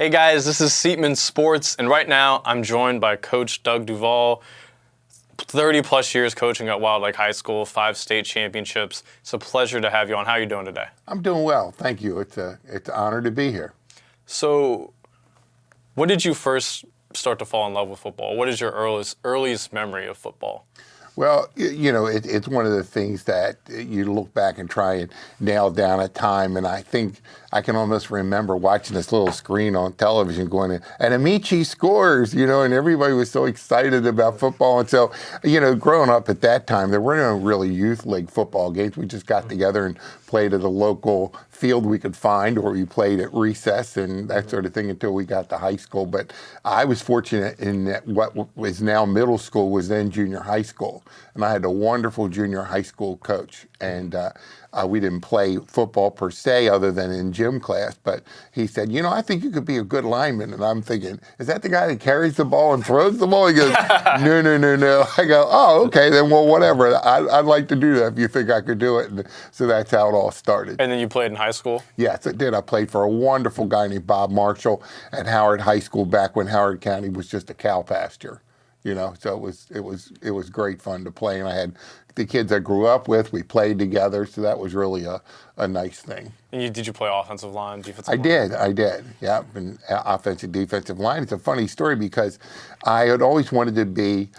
Hey guys, this is Seatman Sports, and right now I'm joined by Coach Doug Duvall. 30 plus years coaching at Wilde Lake High School, 5 state championships. It's a pleasure to have you on. How are you doing today? I'm doing well, thank you. It's an honor to be here. So, when did you first start to fall in love with football? What is your earliest memory of football? Well, it's one of the things that you look back and try and nail down at time. And I think I can almost remember watching this little screen on television going, and Amici scores, and everybody was so excited about football. And so, growing up at that time, there were no really youth league football games. We just got together and played at a local field we could find, or we played at recess and that sort of thing until we got to high school. But I was fortunate in that what was now middle school was then junior high school. And I had a wonderful junior high school coach. And we didn't play football per se other than in gym class. But he said, I think you could be a good lineman. And I'm thinking, is that the guy that carries the ball and throws the ball? He goes, no. I go, oh, okay, then, well, whatever. I'd like to do that if you think I could do it. And so that's how it all started. And then you played in high school? Yes, I did. I played for a wonderful guy named Bob Marshall at Howard High School back when Howard County was just a cow pasture. So it was great fun to play, and I had the kids I grew up with. We played together, so that was really a nice thing. And did you play offensive line, defensive line? I did. Yeah, and offensive, defensive line. It's a funny story because I had always wanted to be.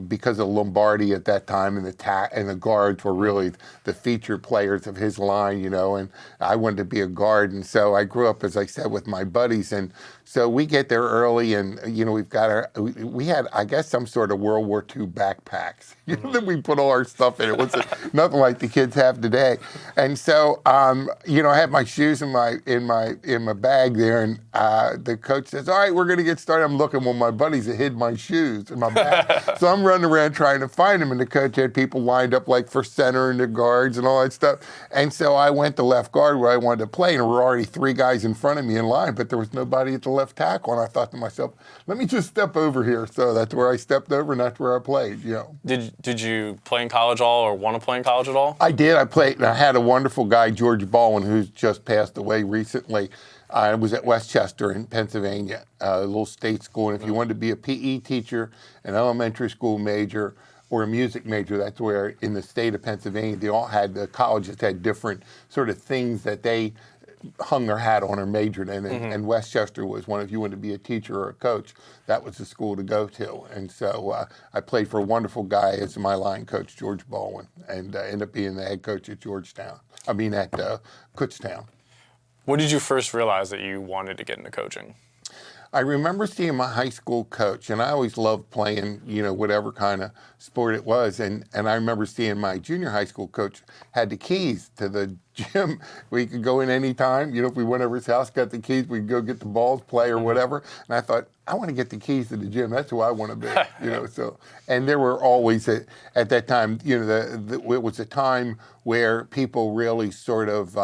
Because of Lombardi at that time and the guards were really the featured players of his line, and I wanted to be a guard. And so I grew up, as I said, with my buddies. And so we get there early and, we had, I guess, some sort of World War II backpacks that we put all our stuff in. It was nothing like the kids have today. And so, I had my shoes in my bag there, and the coach says, all right, we're going to get started. I'm looking, well, my buddies had hid my shoes in my bag. So I'm running around trying to find them, and the coach had people lined up like for center and the guards and all that stuff. And so I went to left guard where I wanted to play, and there were already 3 guys in front of me in line, but there was nobody at the left tackle. And I thought to myself, let me just step over here. So that's where I stepped over, and that's where I played. Did you play in college at all, or want to play in college at all? I did. I played, and I had a wonderful guy, George Baldwin, who's just passed away recently. I was at Westchester in Pennsylvania, a little state school. And if you wanted to be a PE teacher, an elementary school major, or a music major, that's where in the state of Pennsylvania, the colleges had different sort of things that they hung their hat on or majored in. And Westchester was one. If you wanted to be a teacher or a coach, that was the school to go to. And so I played for a wonderful guy as my line coach, George Baldwin, and ended up being the head coach at Kutztown. When did you first realize that you wanted to get into coaching? I remember seeing my high school coach, and I always loved playing, whatever kind of sport it was. And I remember seeing my junior high school coach had the keys to the gym. We could go in any time. If we went over his house, got the keys, we'd go get the balls, play or whatever. And I thought, I want to get the keys to the gym. That's who I want to be, So, and there were always, at that time, it was a time where people really sort of,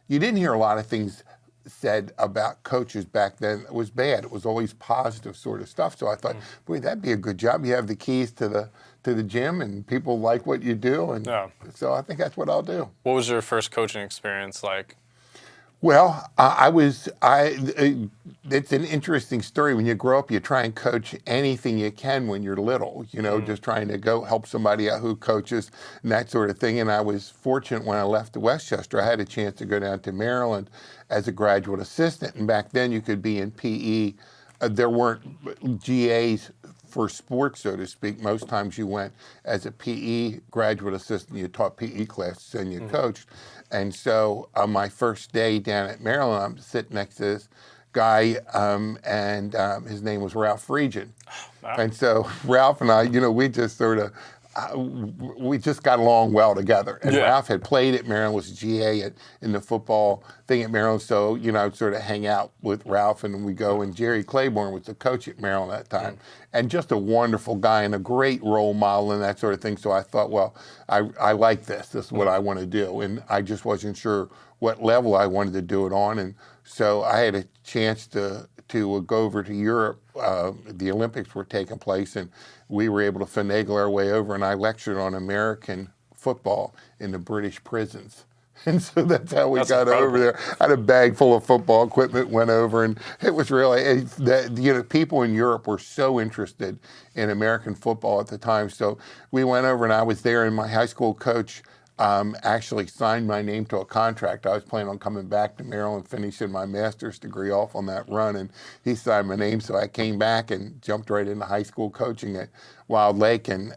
you didn't hear a lot of things said about coaches back then that was bad. It was always positive sort of stuff. So I thought, boy, that'd be a good job. You have the keys to the gym, and people like what you do, and so I think that's what I'll do. What was your first coaching experience like? Well, it's an interesting story. When you grow up, you try and coach anything you can when you're little, just trying to go help somebody out who coaches and that sort of thing. And I was fortunate when I left to Westchester, I had a chance to go down to Maryland as a graduate assistant. And back then you could be in PE. There weren't GAs for sports, so to speak. Most times you went as a PE graduate assistant, you taught PE classes and you coached. And so on my first day down at Maryland, I'm sitting next to this guy, and his name was Ralph Friedgen. Wow. And so Ralph and I, we just sort of, we just got along well together. And Ralph had played at Maryland, was a GA in the football thing at Maryland. So, I'd sort of hang out with Ralph, and we go. And Jerry Claiborne was the coach at Maryland at that time. And just a wonderful guy and a great role model and that sort of thing. So I thought, well, I like this. This is what I want to do. And I just wasn't sure what level I wanted to do it on. And so I had a chance to go over to Europe. The Olympics were taking place, and we were able to finagle our way over, and I lectured on American football in the British prisons. And so that's how we That's got incredible. over there. I had a bag full of football equipment, went over, and it was really, people in Europe were so interested in American football at the time. So we went over, and I was there, and my high school coach actually signed my name to a contract. I was planning on coming back to Maryland, finishing my master's degree off on that run, and he signed my name. So I came back and jumped right into high school coaching at Wilde Lake, and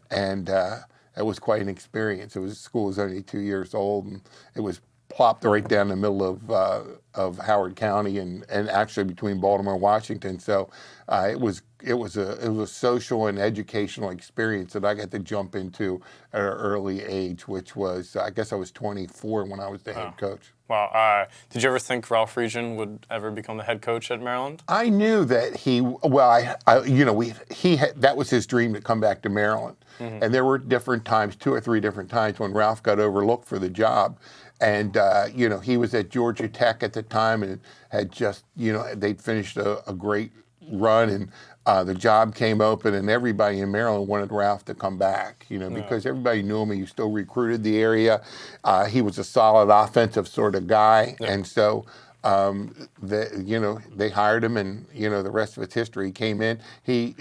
it was quite an experience. School was only 2 years old, and it was plopped right down the middle of Howard County and actually between Baltimore and Washington. So it was a social and educational experience that I got to jump into at an early age, which was, I guess I was 24 when I was the head coach. Wow. Did you ever think Ralph Friedgen would ever become the head coach at Maryland? I knew that that was his dream to come back to Maryland. Mm-hmm. And there were different times, 2 or 3 different times when Ralph got overlooked for the job. And, he was at Georgia Tech at the time and had just, they'd finished a great run, and the job came open, and everybody in Maryland wanted Ralph to come back, because everybody knew him. He still recruited the area. He was a solid offensive sort of guy. Yep. And so, they hired him, and, the rest of it's history. He came in. He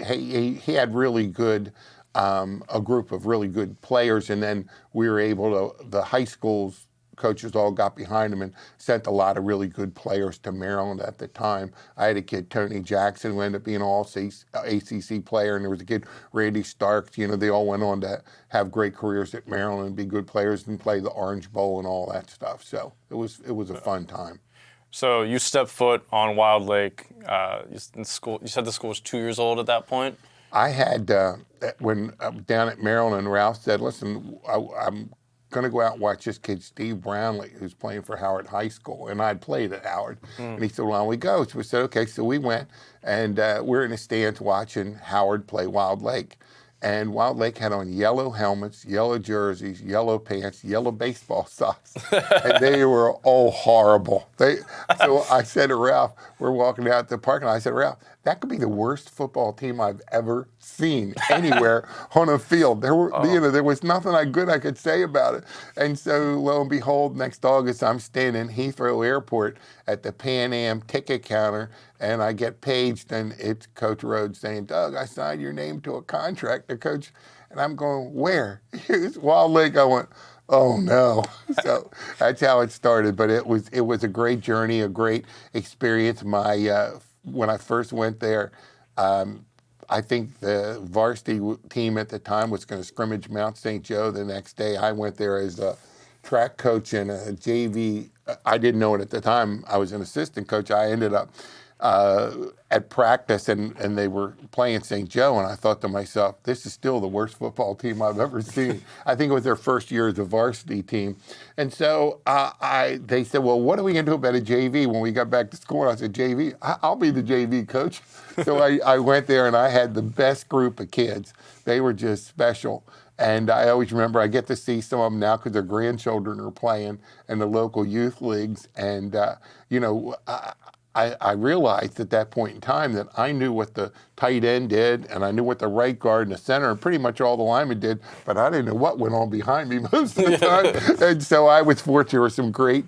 had really good, a group of really good players, and then we were able to, the high schools coaches all got behind him and sent a lot of really good players to Maryland at the time. I had a kid, Tony Jackson, who ended up being an all-ACC player, and there was a kid, Randy Starks. They all went on to have great careers at Maryland and be good players and play the Orange Bowl and all that stuff. So it was a fun time. So you stepped foot on Wilde Lake. You said the school was 2 years old at that point? I had, when down at Maryland, Ralph said, listen, I'm going to go out and watch this kid, Steve Brownlee, who's playing for Howard High School. And I'd played at Howard. And he said, well, why don't we go? So we said, okay. So we went, and we're in the stands watching Howard play Wilde Lake. And Wilde Lake had on yellow helmets, yellow jerseys, yellow pants, yellow baseball socks. And they were all horrible. So I said to Ralph, we're walking out the parking lot, I said, Ralph, that could be the worst football team I've ever seen anywhere on a field. There was nothing good I could say about it. And so lo and behold, next August, I'm standing in Heathrow Airport at the Pan Am ticket counter, and I get paged, and it's Coach Rhodes saying, Doug, I signed your name to a contract to coach. And I'm going, where? It's Wilde Lake. I went, oh no. So that's how it started. But it was a great journey, a great experience. When I first went there, I think the varsity team at the time was going to scrimmage Mount St. Joe the next day. I went there as a track coach and a JV. I didn't know it at the time. I was an assistant coach. I ended up at practice, and they were playing St. Joe, and I thought to myself, this is still the worst football team I've ever seen. I think it was their first year as a varsity team. And so they said, well, what are we going to do about a JV when we got back to school? And I said, JV? I'll be the JV coach. So I went there, and I had the best group of kids. They were just special. And I always remember, I get to see some of them now because their grandchildren are playing in the local youth leagues. And, I realized at that point in time that I knew what the tight end did, and I knew what the right guard and the center and pretty much all the linemen did, but I didn't know what went on behind me most of the time. And so I was fortunate. There were some great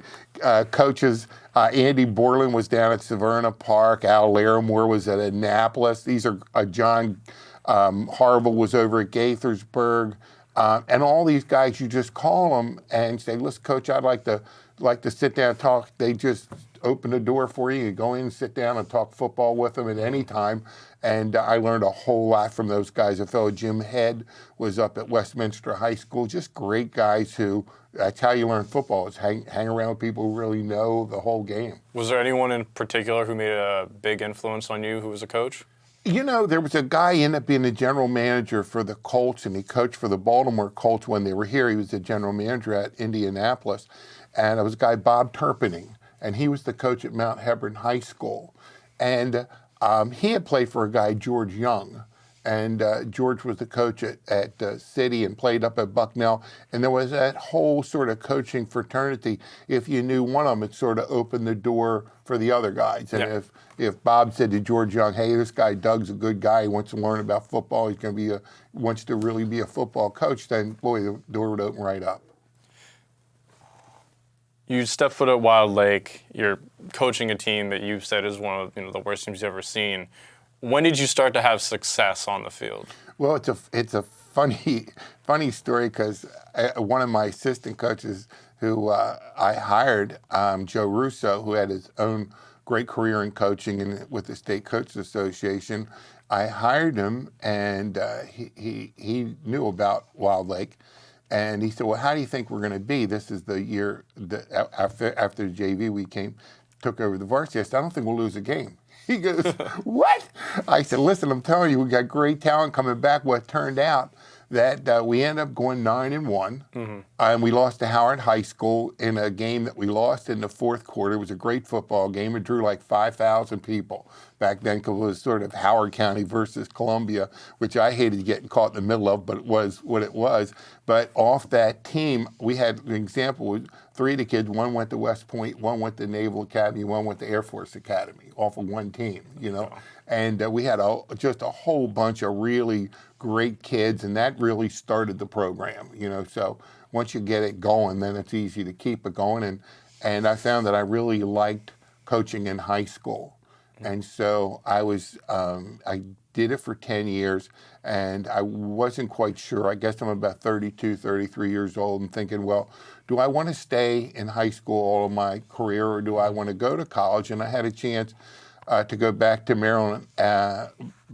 coaches. Andy Borland was down at Severna Park. Al Larimore was at Annapolis. These are John Harville was over at Gaithersburg. And all these guys, you just call them and say, listen, Coach, I'd like to sit down and talk. They just open the door for you. You go in and sit down and talk football with them at any time. And I learned a whole lot from those guys. A fellow, Jim Head, was up at Westminster High School. Just great guys who, that's how you learn football, is hang around with people who really know the whole game. Was there anyone in particular who made a big influence on you who was a coach? There was a guy ended up being the general manager for the Colts, and he coached for the Baltimore Colts when they were here. He was the general manager at Indianapolis. And it was a guy, Bob Turpening, and he was the coach at Mount Hebron High School. And he had played for a guy, George Young. And George was the coach at City and played up at Bucknell. And there was that whole sort of coaching fraternity. If you knew one of them, it sort of opened the door for the other guys. And if Bob said to George Young, hey, this guy Doug's a good guy, he wants to learn about football, he's going to wants to really be a football coach, then boy, the door would open right up. You step foot at Wilde Lake. You're coaching a team that you've said is one of the worst teams you've ever seen. When did you start to have success on the field? Well, it's a funny story because one of my assistant coaches who I hired, Joe Russo, who had his own great career in coaching and with the State Coaches Association, I hired him, and he knew about Wilde Lake. And he said, well, how do you think we're going to be? This is the year that after the JV we took over the varsity. I said, I don't think we'll lose a game. He goes, what? I said, listen, I'm telling you, we got great talent coming back. What turned out that we ended up going 9-1, and we lost to Howard High School in a game that we lost in the fourth quarter. It was a great football game. It drew like 5,000 people back then because it was sort of Howard County versus Columbia, which I hated getting caught in the middle of, but it was what it was. But off that team, we had an example. 3 of the kids, one went to West Point, one went to Naval Academy, one went to Air Force Academy, off of one team, And we had just a whole bunch of really great kids, and that really started the program, So once you get it going, then it's easy to keep it going. And I found that I really liked coaching in high school. And so I did it for 10 years, and I wasn't quite sure. I guess I'm about 32, 33 years old and thinking, well, do I want to stay in high school all of my career, or do I want to go to college? And I had a chance to go back to Maryland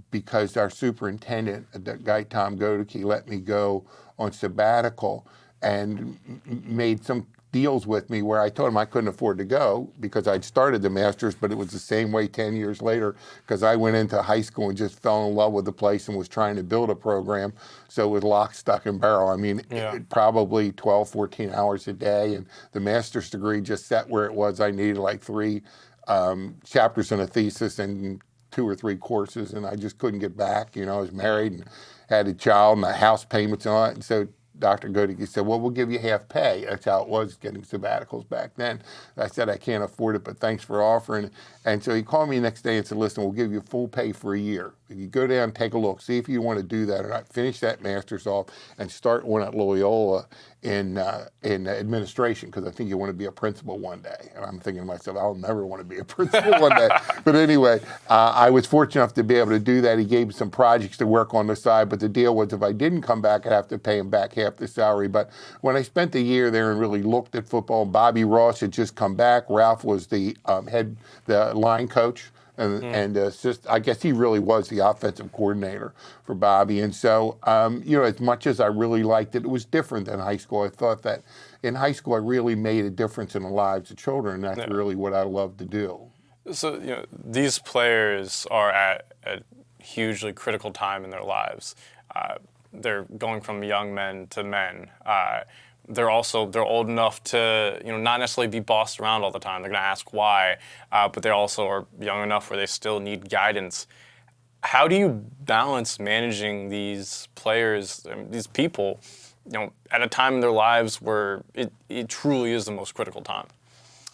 because our superintendent, the guy Tom Godeke, let me go on sabbatical and made some deals with me where I told him I couldn't afford to go because I'd started the master's, but it was the same way 10 years later because I went into high school and just fell in love with the place and was trying to build a program. So with lock, stock, and barrel, I mean, probably 12, 14 hours a day. And the master's degree just sat where it was. I needed like 3 chapters in a thesis and 2 or 3 courses, and I just couldn't get back. I was married and had a child and the house payments and all that. And so Dr. Godeke said, well, we'll give you half pay. That's how it was getting sabbaticals back then. I said, I can't afford it, but thanks for offering. And so he called me the next day and said, listen, we'll give you full pay for a year. You go down, take a look, see if you want to do that or not. Finish that master's off and start one at Loyola in administration because I think you want to be a principal one day. And I'm thinking to myself, I'll never want to be a principal one day. But anyway, I was fortunate enough to be able to do that. He gave me some projects to work on the side, but the deal was if I didn't come back, I'd have to pay him back half the salary. But when I spent the year there and really looked at football, Bobby Ross had just come back. Ralph was the line coach. And I guess he really was the offensive coordinator for Bobby. And so, as much as I really liked it, it was different than high school. I thought that in high school, I really made a difference in the lives of children. And that's really what I love to do. So, these players are at a hugely critical time in their lives. They're going from young men to men. They're old enough to not necessarily be bossed around all the time. They're going to ask why, but they also are young enough where they still need guidance. How do you balance managing these players, these people, at a time in their lives where it truly is the most critical time?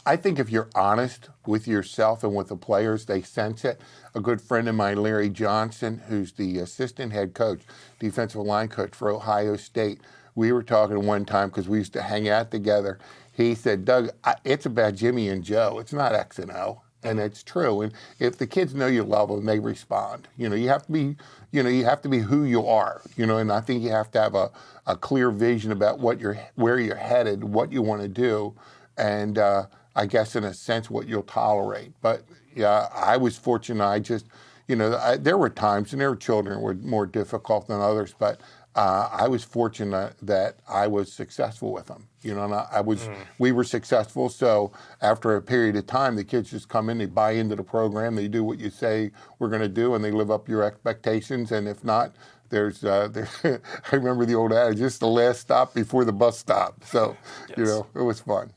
I think if you're honest with yourself and with the players, they sense it. A good friend of mine, Larry Johnson, who's the assistant head coach, defensive line coach for Ohio State, we were talking one time because we used to hang out together. He said, Doug, it's about Jimmy and Joe. It's not X and O. And it's true. And if the kids know you love them, they respond. You have to be, you have to be who you are. And I think you have to have a clear vision about where you're headed, what you want to do, and I guess in a sense what you'll tolerate. But yeah, I was fortunate. I just, there were times, and there were children who were more difficult than others, but I was fortunate that I was successful with them. And we were successful. So after a period of time, the kids just come in, they buy into the program, they do what you say we're going to do, and they live up your expectations. And if not, I remember the old adage, just the last stop before the bus stop. So, yes. It was fun.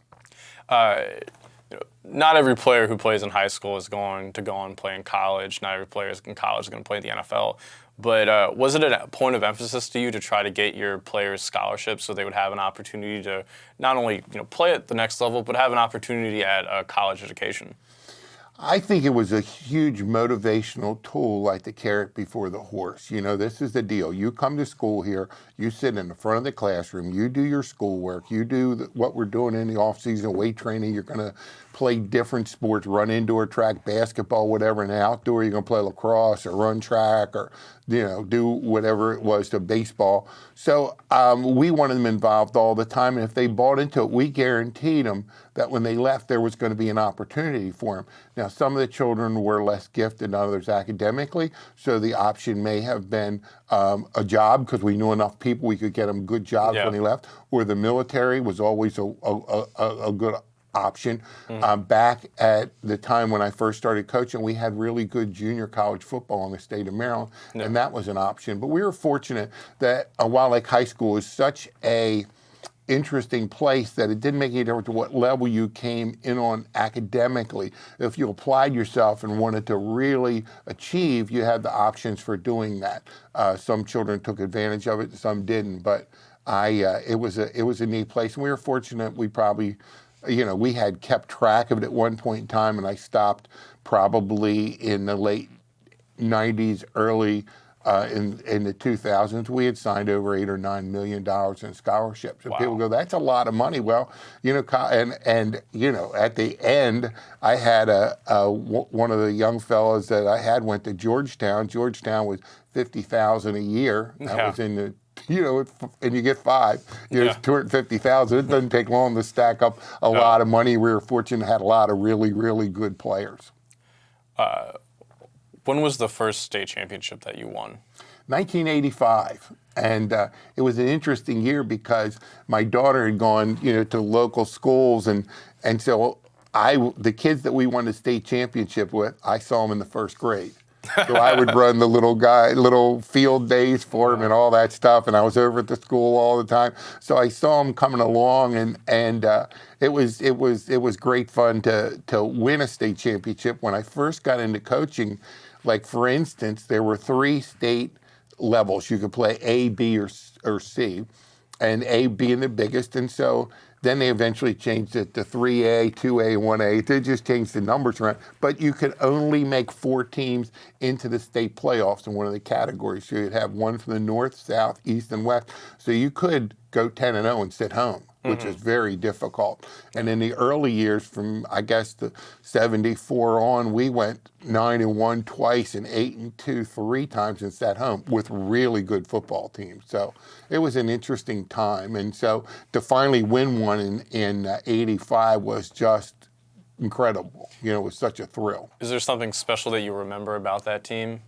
Not every player who plays in high school is going to go on and play in college. Not every player in college is going to play in the NFL. But was it a point of emphasis to you to try to get your players scholarships so they would have an opportunity to not only play at the next level, but have an opportunity at a college education? I think it was a huge motivational tool, like the carrot before the horse. You know, this is the deal. You come to school here, you sit in the front of the classroom, you do your schoolwork, you do what we're doing in the off-season weight training. You're going to play different sports, run indoor track, basketball, whatever. And outdoor, you're going to play lacrosse or run track or, you know, do whatever it was to baseball. So we wanted them involved all the time. And if they bought into it, we guaranteed them that when they left, there was going to be an opportunity for them. Now, some of the children were less gifted than others academically, so the option may have been a job, because we knew enough people, we could get them good jobs when they left, or the military was always a good option. Back at the time when I first started coaching, we had really good junior college football in the state of Maryland, and that was an option. But we were fortunate that Wilde Lake High School is such a interesting place that it didn't make any difference to what level you came in on academically. If you applied yourself and wanted to really achieve, you had the options for doing that. Some children took advantage of it, some didn't, but it was a neat place. And we were fortunate. We probably, you know, we had kept track of it at one point in time, and I stopped probably in the late 90s, early in the 2000s. We had signed over $8 or $9 million in scholarships. And people go, that's a lot of money. Well, you know, and you know, at the end, I had one of the young fellows that I had went to Georgetown. Georgetown was $50,000 a year. That was in the, you know, and you get 5 years, $250,000. It doesn't take long to stack up a lot of money. We were fortunate to have a lot of really, really good players. When was the first state championship that you won? 1985. And it was an interesting year because my daughter had gone, you know, to local schools. And so the kids that we won the state championship with, I saw them in the first grade. So I would run the little field days for them and all that stuff. And I was over at the school all the time. So I saw them coming along, and it was great fun to win a state championship. When I first got into coaching, like for instance, there were 3 state levels. You could play A, B, or C, and A being the biggest. And so then they eventually changed it to 3A, 2A, 1A. They just changed the numbers around. But you could only make 4 teams into the state playoffs in one of the categories. So you'd have one from the north, south, east, and west. So you could go 10-0 and sit home, which is very difficult. And in the early years, from I guess the 74 on, we went 9-1 twice and 8-2 3 times and sat home with really good football teams. So it was an interesting time. And so to finally win one in 85 was just incredible. You know, it was such a thrill. Is there something special that you remember about that team?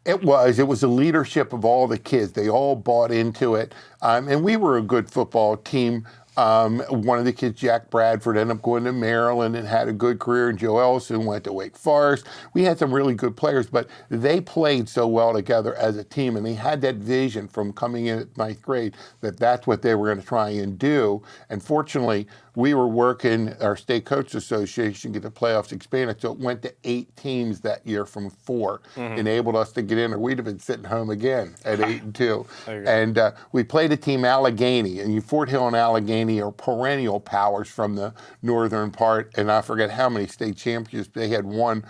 It was the leadership of all the kids. They all bought into it. And we were a good football team. One of the kids, Jack Bradford, ended up going to Maryland and had a good career. And Joe Ellison went to Wake Forest. We had some really good players, but they played so well together as a team. And they had that vision from coming in at 9th grade that that's what they were going to try and do. And fortunately, we were working, our state coach association, get the playoffs expanded. So it went to 8 teams that year from 4, enabled us to get in, or we'd have been sitting home again at 8-2. And we played a team, Allegheny, and Fort Hill and Allegheny are perennial powers from the northern part. And I forget how many state championships they had won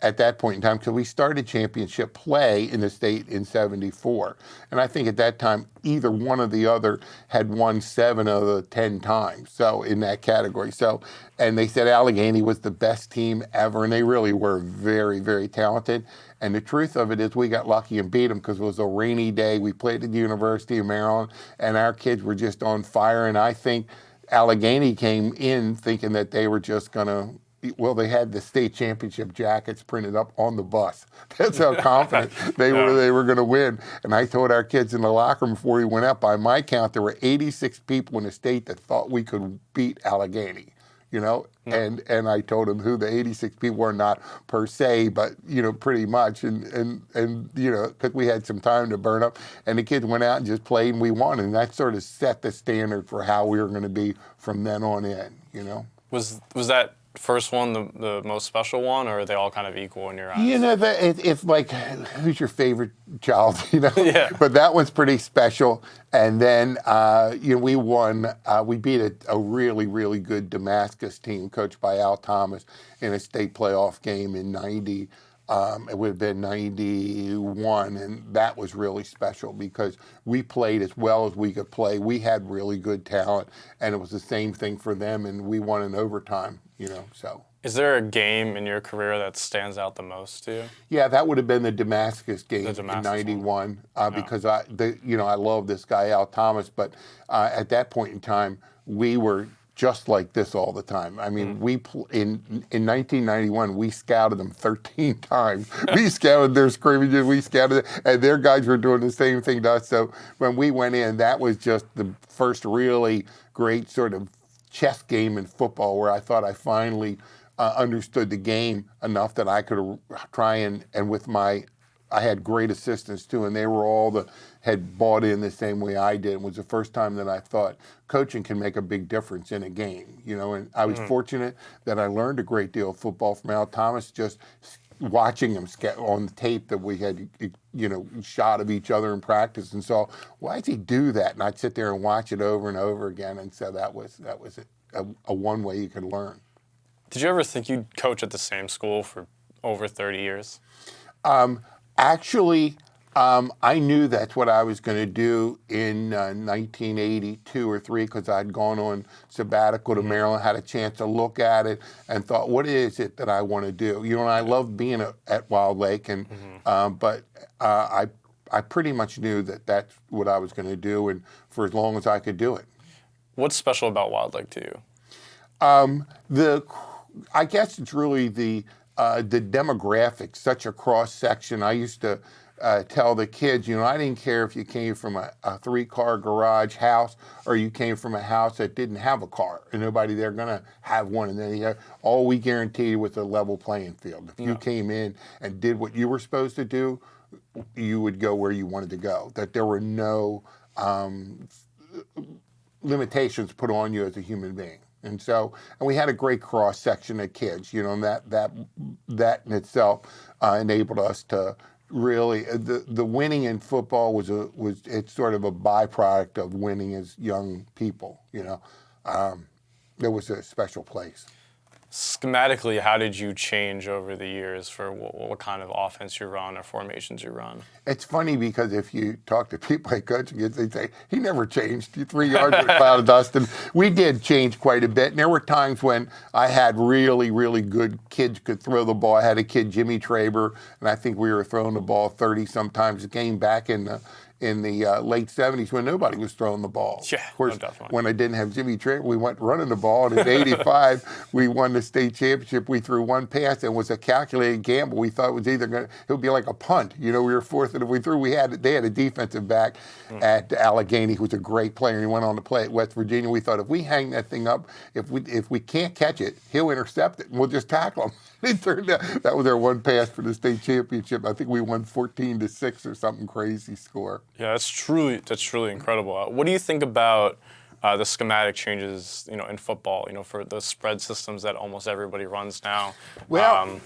at that point in time, because we started championship play in the state in 74. And I think at that time, either one or the other had won 7 of the 10 times, so in that category. So, and they said Allegheny was the best team ever, and they really were very, very talented. And the truth of it is we got lucky and beat them because it was a rainy day. We played at the University of Maryland, and our kids were just on fire. And I think Allegheny came in thinking that they were just going to, well, they had the state championship jackets printed up on the bus. That's how confident they were going to win. And I told our kids in the locker room before we went up, by my count, there were 86 people in the state that thought we could beat Allegheny. You know, and I told them who the 86 people were, not per se, but, you know, pretty much. And you know, because we had some time to burn up. And the kids went out and just played, and we won. And that sort of set the standard for how we were going to be from then on in, you know. Was that first one the most special one, or are they all kind of equal in your eyes? You know, it's like, who's your favorite child? You know, Yeah. But that one's pretty special. And then, we won. We beat a really, really good Damascus team coached by Al Thomas in a state playoff game in '90. It would have been '91, and that was really special because we played as well as we could play. We had really good talent, and it was the same thing for them, and we won in overtime. So. Is there a game in your career that stands out the most to you? Yeah, that would have been the Damascus Gate in Damascus '91 because I love this guy Al Thomas, but at that point in time we were just like this all the time. I mean, in 1991 we scouted them 13 times. We scouted their scrimmages, we scouted, and their guys were doing the same thing to us. So when we went in, that was just the first really great sort of chess game in football where I thought I finally understood the game enough that I could try and I had great assistants too, and they were all had bought in the same way I did. It was the first time that I thought coaching can make a big difference in a game, and I was fortunate that I learned a great deal of football from Al Thomas, just watching him on the tape that we had, shot of each other in practice, and saw, why does he do that? And I'd sit there and watch it over and over again, and so that was a one way you could learn. Did you ever think you'd coach at the same school for over 30 years? Actually, I knew that's what I was going to do in 1982 or 3 because I'd gone on sabbatical to Maryland, had a chance to look at it, and thought, what is it that I want to do? And I love being at Wilde Lake, and but I pretty much knew that that's what I was going to do, and for as long as I could do it. What's special about Wilde Lake to you? I guess it's really the demographics, such a cross section. I used to tell the kids, I didn't care if you came from a 3-car garage house or you came from a house that didn't have a car and nobody there gonna have one. And then all we guaranteed was a level playing field. If you came in and did what you were supposed to do, you would go where you wanted to go. That there were no limitations put on you as a human being. And we had a great cross section of kids, and that in itself enabled us to really the winning in football was it's sort of a byproduct of winning as young people. There was a special place. Schematically, how did you change over the years for what kind of offense you run or formations you run? It's funny because if you talk to people like coaching, they say, he never changed. 3 yards in a cloud of dust. And we did change quite a bit. And there were times when I had really, really good kids could throw the ball. I had a kid, Jimmy Traber, and I think we were throwing the ball 30 sometimes a game back in the late 70s when nobody was throwing the ball. Yeah, of course, no, when I didn't have Jimmy Traber, we went running the ball. And in '85, we won the state championship. We threw one pass and it was a calculated gamble. We thought it was it would be like a punt. We were fourth, and if we threw, they had a defensive back at Allegheny who was a great player, and he went on to play at West Virginia. We thought if we hang that thing up, if we can't catch it, he'll intercept it, and we'll just tackle him. It turned out that was our one pass for the state championship. I think we won 14-6 or something crazy score. Yeah, that's truly incredible. What do you think about the schematic changes, in football, for the spread systems that almost everybody runs now? Well,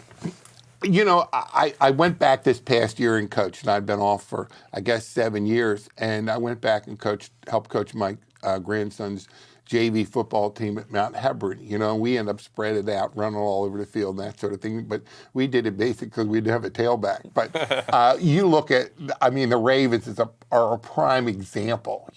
I went back this past year and coached, and I'd been off for, I guess, 7 years, and I went back and helped coach my grandson's JV football team at Mount Hebron. We end up spread it out, running all over the field and that sort of thing. But we did it basically because we didn't have a tailback. But you look at, the Ravens are a prime example.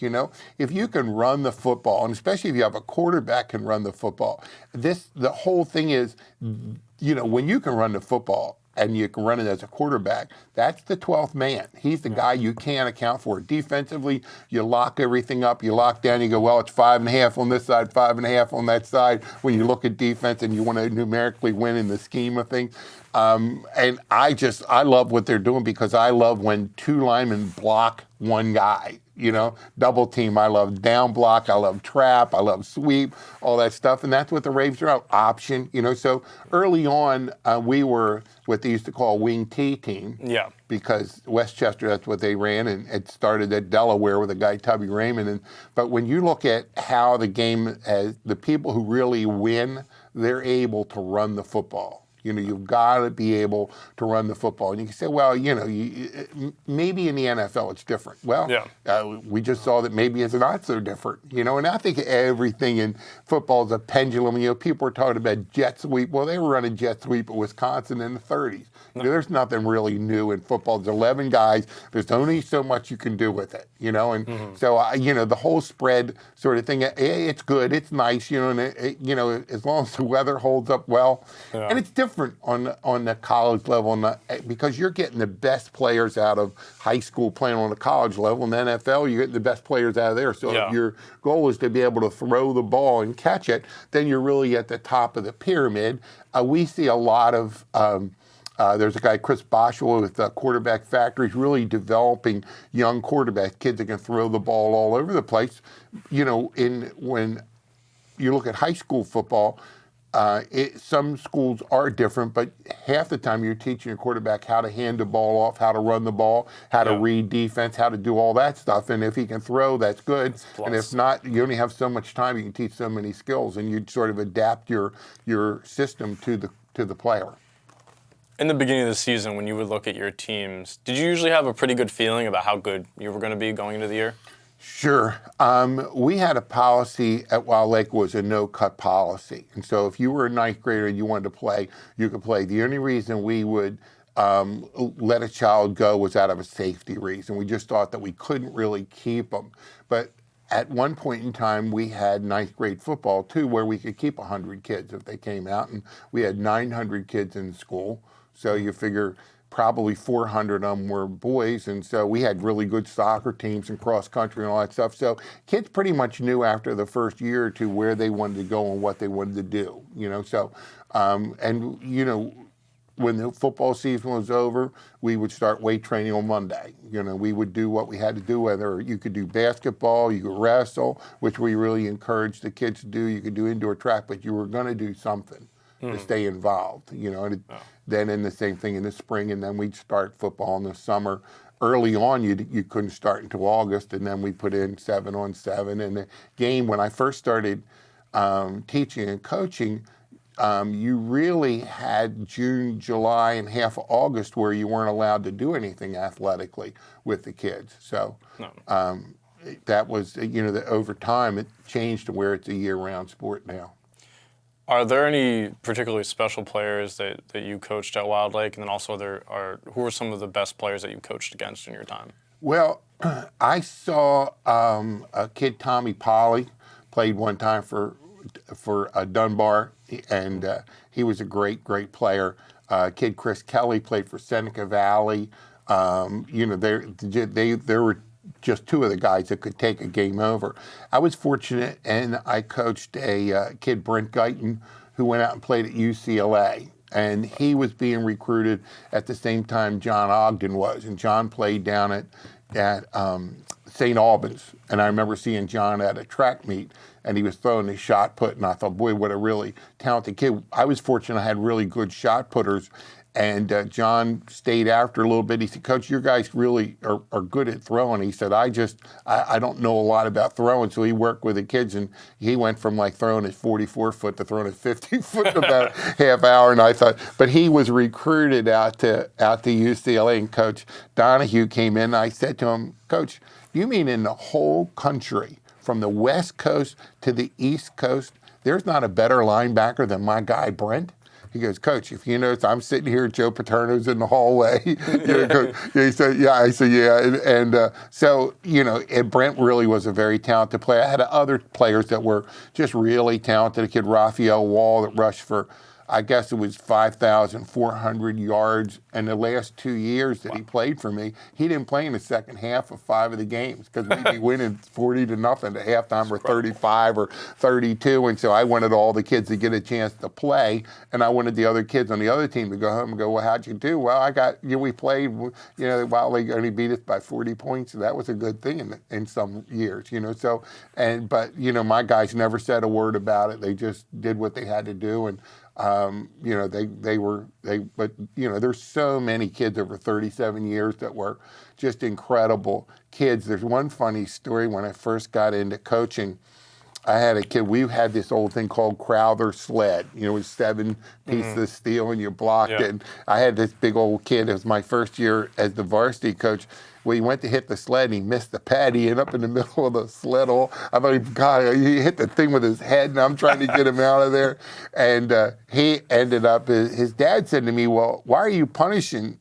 If you can run the football, and especially if you have a quarterback can run the football, the whole thing is, when you can run the football and you can run it as a quarterback, that's the 12th man. He's the guy you can't account for. Defensively, you lock everything up, you lock down, you go, well, it's 5.5 on this side, 5.5 on that side. When you look at defense and you want to numerically win in the scheme of things. And I love what they're doing because I love when 2 linemen block one guy. Double team. I love down block. I love trap. I love sweep, all that stuff. And that's what the Ravens are about. Option, So early on, we were what they used to call a wing T team. Yeah. Because Westchester, that's what they ran. And it started at Delaware with a guy, Tubby Raymond. But when you look at how the game has, the people who really win they're able to run the football. You've got to be able to run the football. And you can say, well, maybe in the NFL it's different. Well, we just saw that maybe it's not so different. And I think everything in football is a pendulum. People were talking about jet sweep. Well, they were running jet sweep at Wisconsin in the 30s. There's nothing really new in football. There's 11 guys. There's only so much you can do with it, And so, the whole spread sort of thing, it's good. It's nice, and as long as the weather holds up well. Yeah. And it's different on the college level, because you're getting the best players out of high school playing on the college level. In the NFL, you're getting the best players out of there. So if your goal is to be able to throw the ball and catch it, then you're really at the top of the pyramid. We see a lot of there's a guy, Chris Boschel, with Quarterback Factory. He's really developing young quarterbacks, kids that can throw the ball all over the place. When you look at high school football, some schools are different, but half the time you're teaching your quarterback how to hand the ball off, how to run the ball, how to read defense, how to do all that stuff. And if he can throw, that's good. And if not, you only have so much time. You can teach so many skills, and you sort of adapt your system to the player. In the beginning of the season, when you would look at your teams, did you usually have a pretty good feeling about how good you were going to be going into the year? Sure. We had a policy at Wilde Lake, was a no-cut policy. And so if you were a ninth grader and you wanted to play, you could play. The only reason we would let a child go was out of a safety reason. We just thought that we couldn't really keep them. But at one point in time, we had ninth grade football, too, where we could keep 100 kids if they came out. And we had 900 kids in school. So you figure probably 400 of them were boys, and so we had really good soccer teams and cross country and all that stuff. So kids pretty much knew after the first year or two where they wanted to go and what they wanted to do, So, when the football season was over, we would start weight training on Monday. We would do what we had to do, whether you could do basketball, you could wrestle, which we really encouraged the kids to do. You could do indoor track, but you were going to do something to stay involved, Then in the same thing in the spring, and then we'd start football in the summer. Early on, you couldn't start until August, and then we put in 7-on-7. And the game, when I first started teaching and coaching, you really had June, July, and half of August where you weren't allowed to do anything athletically with the kids. So that was, over time, it changed to where it's a year-round sport now. Are there any particularly special players that you coached at Wilde Lake? And then also who are some of the best players that you coached against in your time? Well, I saw a kid, Tommy Polly, played one time for Dunbar, and he was a great player. Kid Chris Kelly played for Seneca Valley. They were just two of the guys that could take a game over. I was fortunate, and I coached a kid, Brent Guyton, who went out and played at UCLA. And he was being recruited at the same time John Ogden was. And John played down at St. Albans. And I remember seeing John at a track meet, and he was throwing his shot put. And I thought, boy, what a really talented kid. I was fortunate I had really good shot putters. And John stayed after a little bit. He said, Coach, your guys really are good at throwing. He said, I don't know a lot about throwing. So he worked with the kids, and he went from like throwing at 44 foot to throwing at 50 foot in about a half hour. And I thought, but he was recruited out to UCLA, and Coach Donahue came in. And I said to him, Coach, you mean in the whole country, from the West Coast to the East Coast, there's not a better linebacker than my guy, Brent? He goes, Coach, if you notice, I'm sitting here, Joe Paterno's in the hallway. He said, yeah. I said, yeah. And so, and Brent really was a very talented player. I had other players that were just really talented. A kid, Raphael Wall, that rushed for, I guess it was 5,400 yards. And the last 2 years that he played for me, he didn't play in the second half of 5 of the games because we'd be winning 40-0 to halftime, or 35 or 32. And so I wanted all the kids to get a chance to play, and I wanted the other kids on the other team to go home and go, well, how'd you do? Well, we played, while they only beat us by 40 points. So that was a good thing in some years, So, but my guys never said a word about it. They just did what they had to do. And there's so many kids over 37 years that were just incredible kids. There's one funny story when I first got into coaching. I had a kid. We had this old thing called Crowther sled. You know, with 7 pieces of steel and you blocked it. And I had this big old kid. It was my first year as the varsity coach. Well, he went to hit the sled and he missed the pad. He ended up in the middle of the sled. I thought, God, he hit the thing with his head, and I'm trying to get him out of there. And he ended up, his dad said to me, well, why are you punishing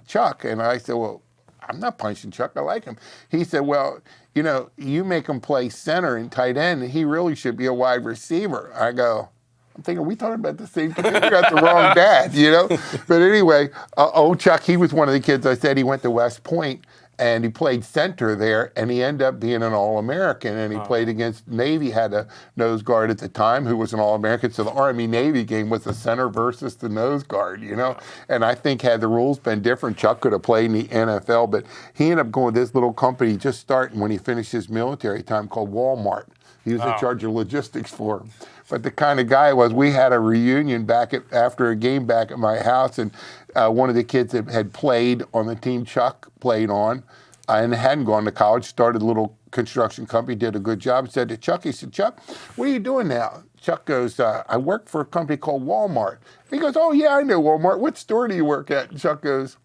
Chuck? And I said, well, I'm not punishing Chuck. I like him. He said, well, you know, you make him play center and tight end, and he really should be a wide receiver. I go, I'm thinking, are we talking about the same thing? We got the wrong dad, you know? But anyway, old Chuck, he was one of the kids. I said he went to West Point, and he played center there, and he ended up being an All-American, and he played against Navy, had a nose guard at the time who was an All-American, so the Army-Navy game was the center versus the nose guard, you know? And I think had the rules been different, Chuck could have played in the NFL, but he ended up going to this little company just starting when he finished his military time called Walmart. He was in charge of logistics for him. But the kind of guy was, we had a reunion after a game back at my house, and one of the kids that had played on the team Chuck played on and hadn't gone to college, started a little construction company, did a good job, said to Chuck, he said, Chuck, what are you doing now? Chuck goes, I work for a company called Walmart. He goes, oh, yeah, I know Walmart. What store do you work at? And Chuck goes,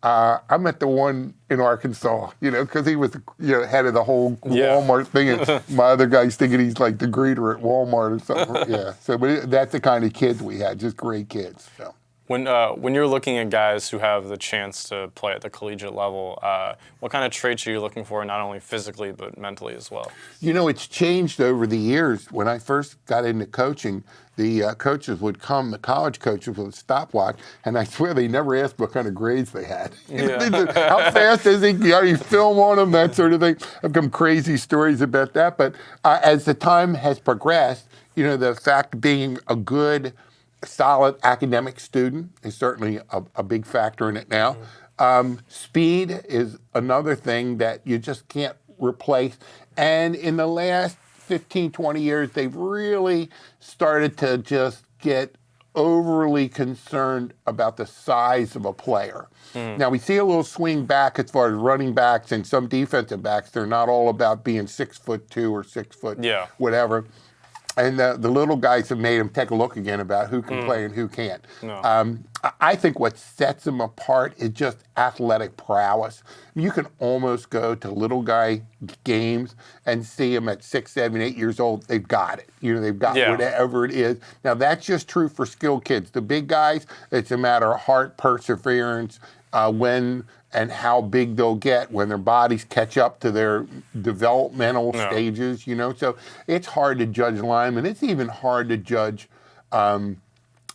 I'm at the one in Arkansas, you know, because he was, you know, head of the whole Walmart thing. And my other guy's thinking he's like the greeter at Walmart or something. Yeah. So, but that's the kind of kids we had, just great kids. So. When you're looking at guys who have the chance to play at the collegiate level, what kind of traits are you looking for, not only physically but mentally as well? You know, it's changed over the years. When I first got into coaching, the coaches would come, the college coaches with a stopwatch, and I swear they never asked what kind of grades they had. How fast is he? You film on them, that sort of thing. I've come crazy stories about that. But as the time has progressed, you know, the fact being a good, solid academic student is certainly a big factor in it now. Speed is another thing that you just can't replace. And in the last 15, 20 years, they've really started to just get overly concerned about the size of a player. Now, we see a little swing back as far as running backs and some defensive backs. They're not all about being 6'2" or 6 foot, whatever. And the little guys have made them take a look again about who can play and who can't. I think what sets them apart is just athletic prowess. You can almost go to little guy games and see them at 6, 7, 8 years old. They've got it. You know, they've got whatever it is. Now, that's just true for skilled kids. The big guys, it's a matter of heart, perseverance, when and how big they'll get when their bodies catch up to their developmental stages, you know. So it's hard to judge linemen. It's even hard to judge a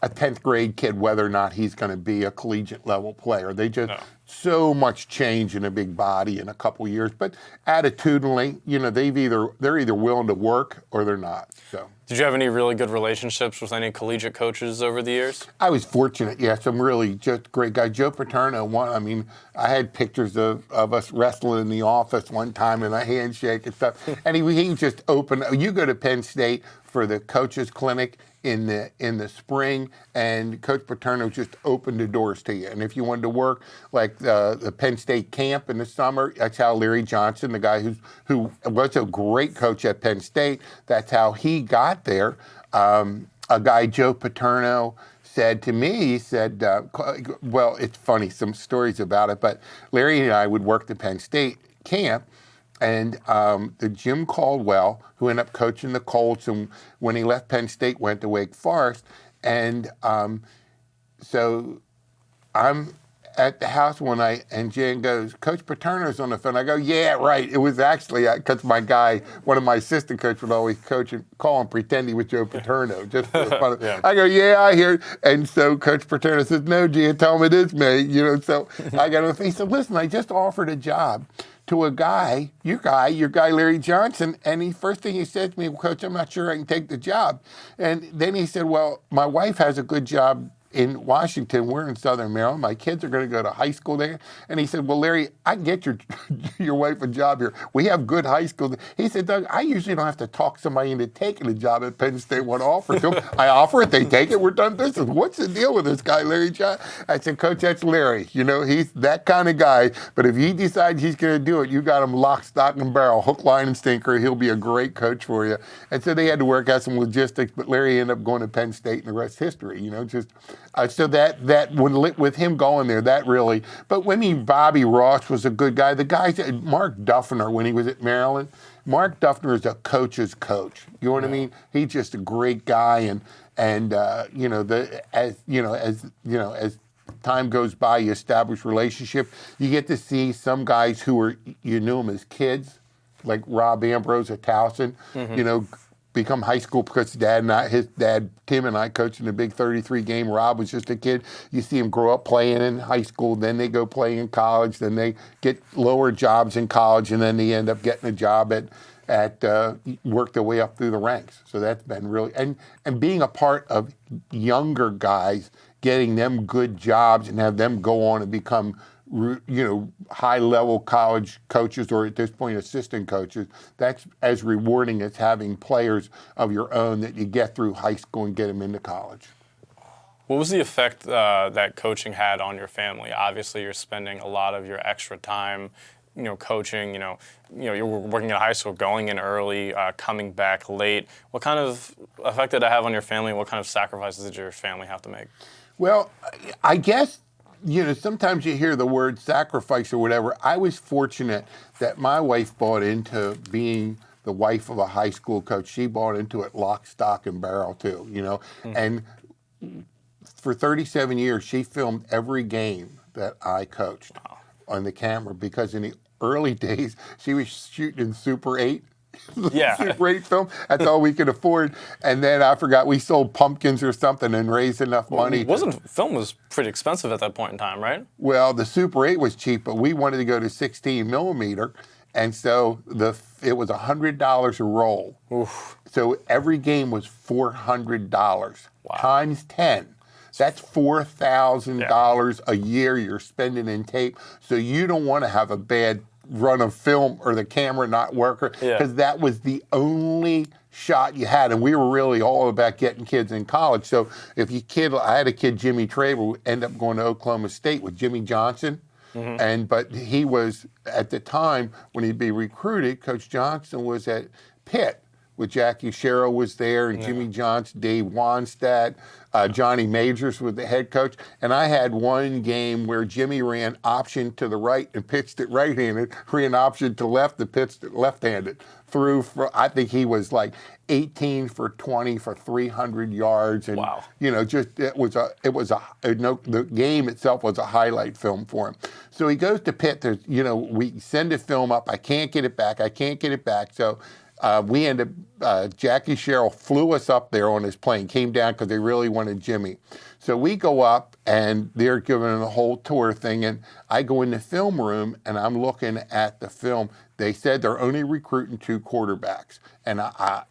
10th grade kid whether or not he's going to be a collegiate level player. They just so much change in a big body in a couple years. But attitudinally, you know, they're either willing to work or they're not. So. Did you have any really good relationships with any collegiate coaches over the years? I was fortunate, yes. Some really just great guys. Joe Paterno, I had pictures of us wrestling in the office one time and a handshake and stuff. And he just opened. You go to Penn State for the coaches clinic in the spring, and Coach Paterno just opened the doors to you. And if you wanted to work like the Penn State camp in the summer, that's how Larry Johnson, the guy who was a great coach at Penn State, that's how he got there. A guy, Joe Paterno, said to me, he said, well, it's funny, some stories about it, but Larry and I would work the Penn State camp, and the Jim Caldwell, who ended up coaching the Colts, and when he left Penn State, went to Wake Forest. And so I'm at the house one night, and Jan goes, Coach Paterno's on the phone. I go, yeah, right. It was actually, because my guy, one of my assistant coaches would always call him, pretend he was Joe Paterno, just for fun. I go, yeah, I hear it. And so Coach Paterno says, no, Jan, tell him it is me. You know, so I got on the phone. He said, listen, I just offered a job to a guy, your guy Larry Johnson, and first thing he said to me, Coach, I'm not sure I can take the job. And then he said, well, my wife has a good job in Washington. We're in Southern Maryland. My kids are going to go to high school there. And he said, well, Larry, I can get your wife a job here. We have good high school. He said, Doug, I usually don't have to talk somebody into taking a job at Penn State when I offer it to them. I offer it, they take it, we're done business. What's the deal with this guy, Larry John? I said, Coach, that's Larry. You know, he's that kind of guy. But if he decides he's going to do it, you got him lock, stock, and barrel, hook, line, and sinker. He'll be a great coach for you. And so they had to work out some logistics, but Larry ended up going to Penn State, and the rest history. You know, just so that with him going there, that really. But Bobby Ross was a good guy. The guys, Mark Duffner, when he was at Maryland, Mark Duffner is a coach's coach. You know what I mean? He's just a great guy, and as time goes by, you establish relationship. You get to see some guys who you knew them as kids, like Rob Ambrose at Towson, you know, become high school because his dad, Tim, and I coached in a big 33 game. Rob was just a kid. You see him grow up playing in high school, then they go play in college, then they get lower jobs in college, and then they end up getting a job work their way up through the ranks. So that's been really, and being a part of younger guys, getting them good jobs and have them go on and become, you know, high-level college coaches, or at this point assistant coaches, that's as rewarding as having players of your own that you get through high school and get them into college. What was the effect that coaching had on your family? Obviously, you're spending a lot of your extra time, you know, coaching. You know, you're working at high school, going in early, coming back late. What kind of effect did it have on your family? What kind of sacrifices did your family have to make? Well, I guess, you know, sometimes you hear the word sacrifice or whatever. I was fortunate that my wife bought into being the wife of a high school coach. She bought into it lock, stock, and barrel too, you know. And for 37 years, she filmed every game that I coached on the camera, because in the early days, she was shooting in Super 8. Yeah. Super 8 film. That's all we could afford. And then I forgot, we sold pumpkins or something and raised enough money. Film was pretty expensive at that point in time, right? Well, the Super 8 was cheap, but we wanted to go to 16 millimeter. And so it was $100 a roll. Oof. So every game was $400. Wow. Times 10. That's $4,000 a year you're spending in tape. So you don't want to have a bad run of film or the camera not work, because that was the only shot you had. And we were really all about getting kids in college. So if I had a kid, Jimmy Traver, who ended up going to Oklahoma State with Jimmy Johnson. But he was, at the time when he'd be recruited, Coach Johnson was at Pitt with Jackie Sherrill was there, and Jimmy Johnson, Dave Wanstadt, Johnny Majors was the head coach. And I had one game where Jimmy ran option to the right and pitched it right-handed, ran option to left and pitched it left-handed. I think he was like 18 for 20 for 300 yards. And, wow. You know, the game itself was a highlight film for him. So he goes to Pitt. We send a film up. I can't get it back. So we ended up, Jackie Sherrill flew us up there on his plane, came down because they really wanted Jimmy. So we go up, and they're giving a whole tour thing, and I go in the film room, and I'm looking at the film. They said they're only recruiting 2 quarterbacks, and I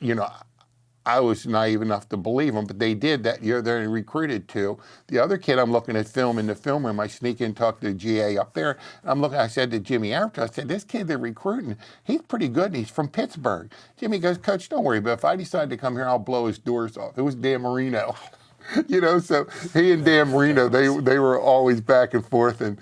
was naive enough to believe them, but they did that year. They recruited 2. The other kid, I'm looking at film in the film room. I sneak in, talk to the GA up there. And I said to Jimmy after, I said, this kid they're recruiting, he's pretty good, and he's from Pittsburgh. Jimmy goes, Coach, don't worry, but if I decide to come here, I'll blow his doors off. It was Dan Marino. So he and Dan Marino, they were always back and forth, and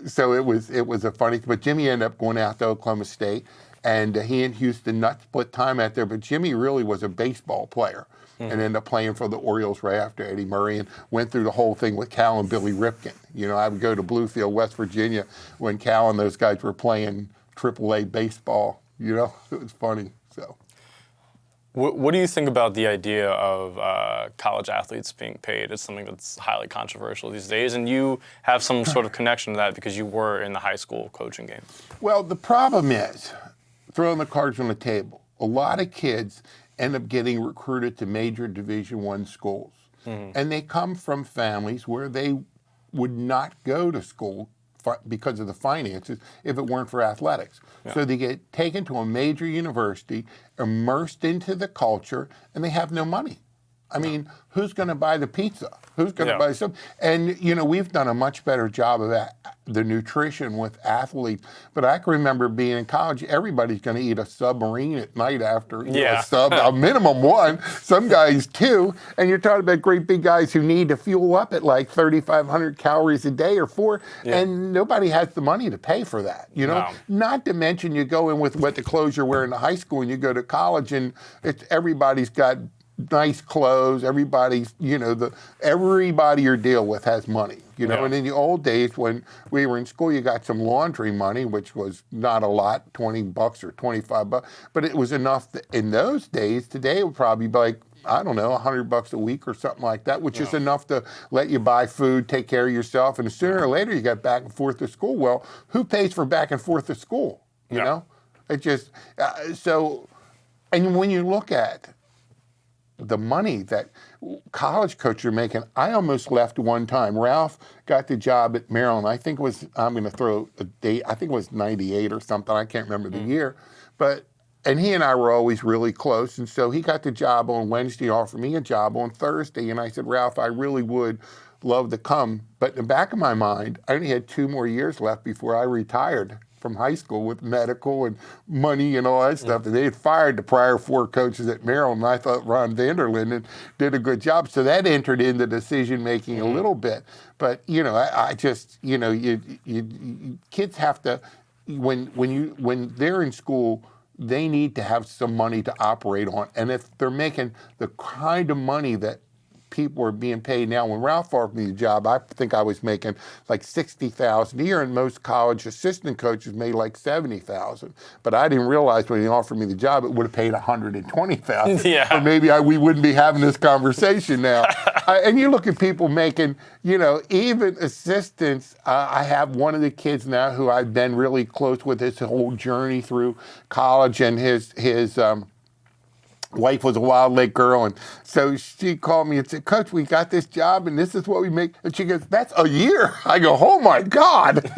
so it was a funny. But Jimmy ended up going out to Oklahoma State, and he and Houston Nutt split time out there. But Jimmy really was a baseball player, and ended up playing for the Orioles right after Eddie Murray, and went through the whole thing with Cal and Billy Ripken. I would go to Bluefield, West Virginia, when Cal and those guys were playing AAA baseball. It was funny. So. What do you think about the idea of college athletes being paid? It's something that's highly controversial these days, and you have some sort of connection to that because you were in the high school coaching game. Well, the problem is, throwing the cards on the table, a lot of kids end up getting recruited to major Division I schools, and they come from families where they would not go to school because of the finances if it weren't for athletics. Yeah. So they get taken to a major university, immersed into the culture, and they have no money. I mean, who's going to buy the pizza? Who's going to Yeah. buy some? And, we've done a much better job of the nutrition with athletes. But I can remember being in college, everybody's going to eat a submarine at night after a minimum one, some guys two. And you're talking about great big guys who need to fuel up at like 3,500 calories a day or four. Yeah. And nobody has the money to pay for that, No. Not to mention you go in with what the clothes you're wearing to high school and you go to college and everybody's got nice clothes. Everybody's, everybody you deal with has money, Yeah. And in the old days when we were in school, you got some laundry money, which was not a lot, $20 or $25, but it was enough in those days. Today it would probably be like, I don't know, $100 a week or something like that, which is enough to let you buy food, take care of yourself, and sooner or later you got back and forth to school. Well, who pays for back and forth to school? You know, it just and when you look at the money that college coaches are making, I almost left one time. Ralph got the job at Maryland. I think it was, I'm going to throw a date, I think it was 98 or something. I can't remember the year. And he and I were always really close. And so he got the job on Wednesday, offered me a job on Thursday. And I said, Ralph, I really would love to come. But in the back of my mind, I only had 2 more years left before I retired from high school with medical and money and all that stuff. And they had fired the prior 4 coaches at Maryland. And I thought Ron Vanderlinden did a good job. So that entered into decision making a little bit. But, I just, kids have to, when they're in school, they need to have some money to operate on. And if they're making the kind of money that people are being paid now, when Ralph offered me the job, I think I was making like $60,000 a year, and most college assistant coaches made like $70,000. But I didn't realize when he offered me the job, it would have paid $120,000. Yeah. Or maybe we wouldn't be having this conversation now. And you look at people making, even assistants. I have one of the kids now who I've been really close with his whole journey through college, and his wife was a Wilde Lake girl, and so she called me and said, Coach, we got this job and this is what we make. And she goes, that's a year. I go, oh my God,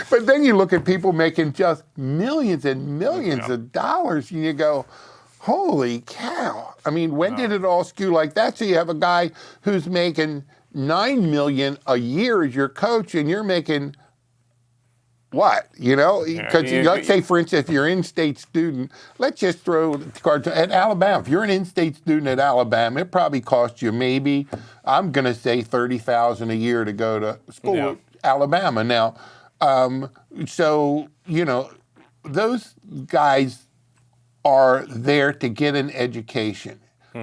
But then you look at people making just millions and millions of dollars, and you go, holy cow. I mean, when did it all skew like that? So you have a guy who's making $9 million a year as your coach, and you're making what? Because let's say, for instance, if you're an in-state student, let's just throw the cards at Alabama. If you're an in-state student at Alabama, it probably costs you maybe, I'm going to say $30,000 a year to go to school at Alabama. Now, those guys are there to get an education.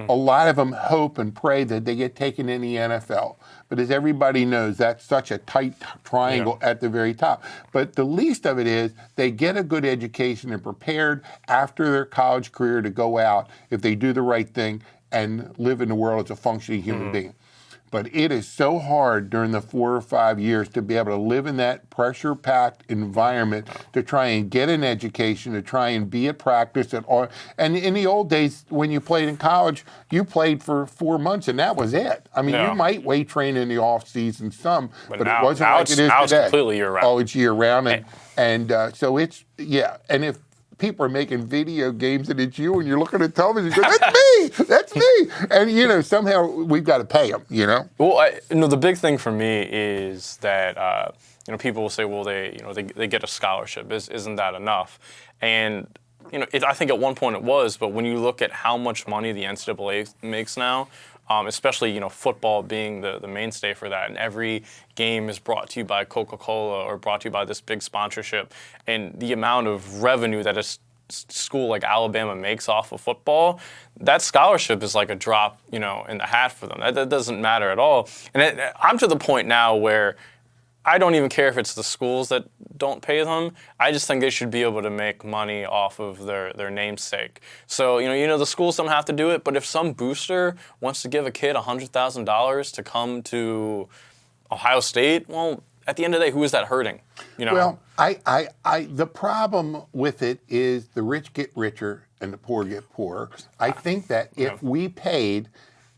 A lot of them hope and pray that they get taken in the NFL. But as everybody knows, that's such a tight triangle at the very top. But the least of it is they get a good education and prepared after their college career to go out, if they do the right thing, and live in the world as a functioning human being. But it is so hard during the 4 or 5 years to be able to live in that pressure-packed environment, to try and get an education, to try and be at practice. And in the old days, when you played in college, you played for 4 months, and that was it. I mean, you might weight train in the off-season some, but now, it wasn't like it is today. Now it's completely year-round. Oh, it's year-round. So it's, and if people are making video games and it's you and you're looking at television, you go, that's me. And, somehow we've got to pay them, Well, the big thing for me is that, people will say, well, they get a scholarship. Isn't that enough? And, I think at one point it was, but when you look at how much money the NCAA makes now, especially, football being the mainstay for that. And every game is brought to you by Coca-Cola or brought to you by this big sponsorship. And the amount of revenue that a school like Alabama makes off of football, that scholarship is like a drop, in the hat for them. That doesn't matter at all. And I'm to the point now where I don't even care if it's the schools that don't pay them. I just think they should be able to make money off of their namesake. So, the schools don't have to do it, but if some booster wants to give a kid $100,000 to come to Ohio State, well, at the end of the day, who is that hurting? Well, the problem with it is the rich get richer and the poor get poorer. I think that if we paid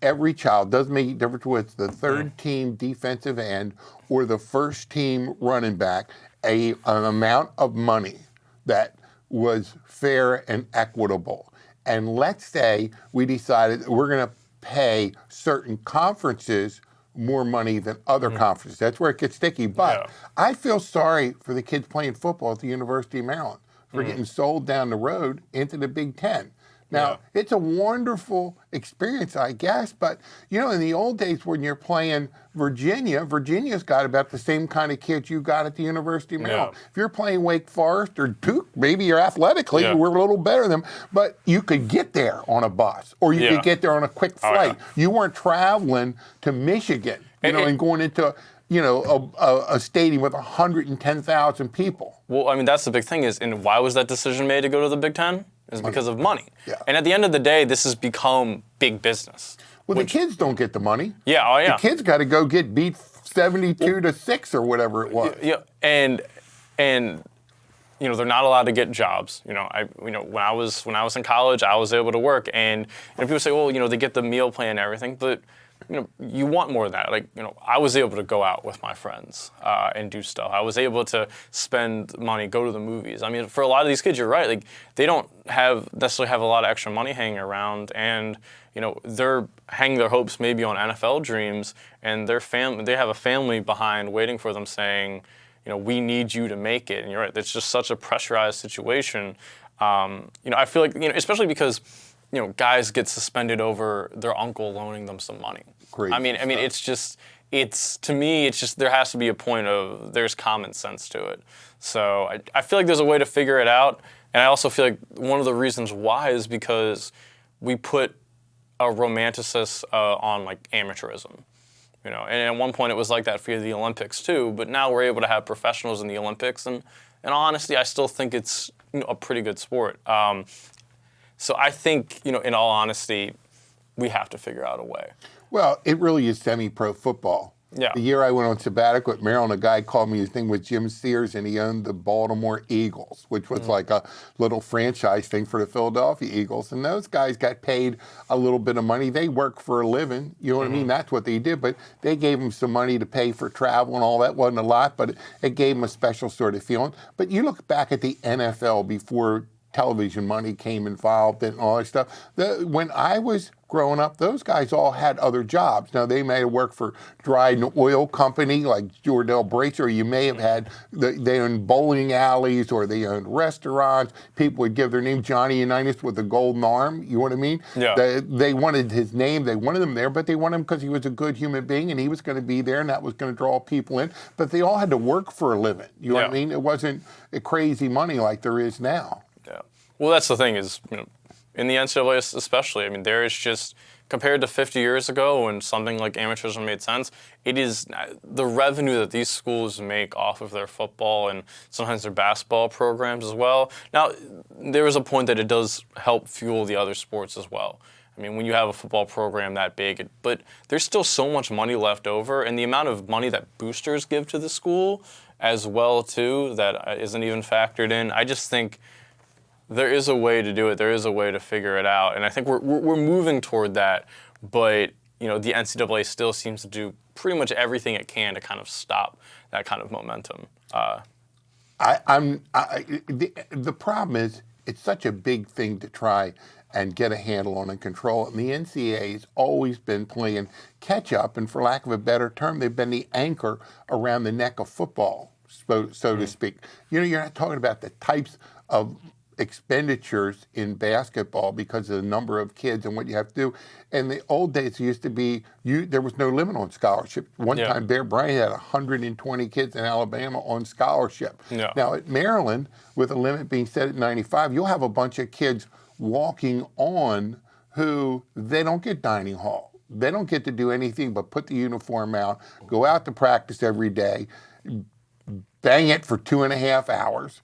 every child, doesn't make a difference whether it's the third team defensive end or the first team running back, an amount of money that was fair and equitable. And let's say we decided we're going to pay certain conferences more money than other conferences. That's where it gets sticky. But I feel sorry for the kids playing football at the University of Maryland for getting sold down the road into the Big Ten. Now, it's a wonderful experience, I guess, but, in the old days when you're playing Virginia's got about the same kind of kids you got at the University of Maryland. If you're playing Wake Forest or Duke, maybe you're athletically, we're a little better than them, but you could get there on a bus, or you could get there on a quick flight. You weren't traveling to Michigan, and going into a stadium with 110,000 people. Well, I mean, that's the big thing and why was that decision made to go to the Big Ten? Is because of money. And at the end of the day, this has become big business. Well, the kids don't get the money. The kids got to go get beat 72-6 or whatever it was. And they're not allowed to get jobs. When I was in college, I was able to work, and people say, well, they get the meal plan and everything, but you want more than that. I was able to go out with my friends and do stuff. I was able to spend money, go to the movies. I mean, for a lot of these kids, you're right. They don't necessarily have a lot of extra money hanging around, and they're hanging their hopes maybe on NFL dreams, and they have a family behind waiting for them, saying, we need you to make it. And you're right. It's just such a pressurized situation. I feel like especially because guys get suspended over their uncle loaning them some money. Crazy I mean, to me, it's just there has to be a point of there's common sense to it. So I feel like there's a way to figure it out, and I also feel like one of the reasons why is because we put a romanticist on amateurism. And at one point it was like that for the Olympics too, but now we're able to have professionals in the Olympics, and honestly, I still think it's a pretty good sport. So I think, in all honesty, we have to figure out a way. Well, it really is semi-pro football. The year I went on sabbatical at Maryland, a guy called me. His name was Jim Sears, and he owned the Baltimore Eagles, which was like a little franchise thing for the Philadelphia Eagles. And those guys got paid a little bit of money. They work for a living. You know what I mean? That's what they did. But they gave them some money to pay for travel and all that. Wasn't a lot, but it gave them a special sort of feeling. But you look back at the NFL before television money came involved and all that stuff. When I was growing up, those guys all had other jobs. Now, they may have worked for Dryden Oil Company like Jordell Bracer, or you may have had, they owned bowling alleys, or they owned restaurants. People would give their name, Johnny Unitas with the golden arm, you know what I mean? They wanted his name, they wanted him there, but they wanted him because he was a good human being and he was going to be there and that was going to draw people in. But they all had to work for a living, you know what I mean? It wasn't a crazy money like there is now. Well, that's the thing is, in the NCAA especially, I mean, there is just, compared to 50 years ago when something like amateurism made sense, it is the revenue that these schools make off of their football and sometimes their basketball programs as well. Now, there is a point that it does help fuel the other sports as well. I mean, when you have a football program that big, but there's still so much money left over, and the amount of money that boosters give to the school as well, too, that isn't even factored in. I just think there is a way to do it. There is a way to figure it out, and I think we're moving toward that. But the NCAA still seems to do pretty much everything it can to kind of stop that kind of momentum. The problem is it's such a big thing to try and get a handle on and control. And the NCAA has always been playing catch up, and for lack of a better term, they've been the anchor around the neck of football, so to speak. You're not talking about the types of expenditures in basketball because of the number of kids and what you have to do. In the old days, it used to be there was no limit on scholarship. One time, Bear Bryant had 120 kids in Alabama on scholarship. Now at Maryland, with a limit being set at 95, you'll have a bunch of kids walking on who they don't get dining hall. They don't get to do anything but put the uniform out, go out to practice every day, bang it for 2.5 hours,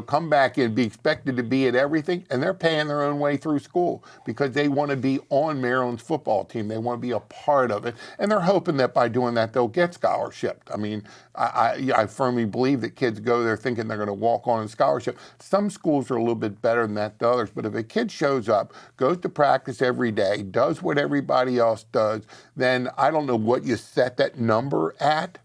come back and be expected to be at everything, and they're paying their own way through school because they want to be on Maryland's football team. They want to be a part of it, and they're hoping that by doing that, they'll get scholarship. I mean, I firmly believe that kids go there thinking they're going to walk on a scholarship. Some schools are a little bit better than that than others, but if a kid shows up, goes to practice every day, does what everybody else does, then I don't know what you set that number at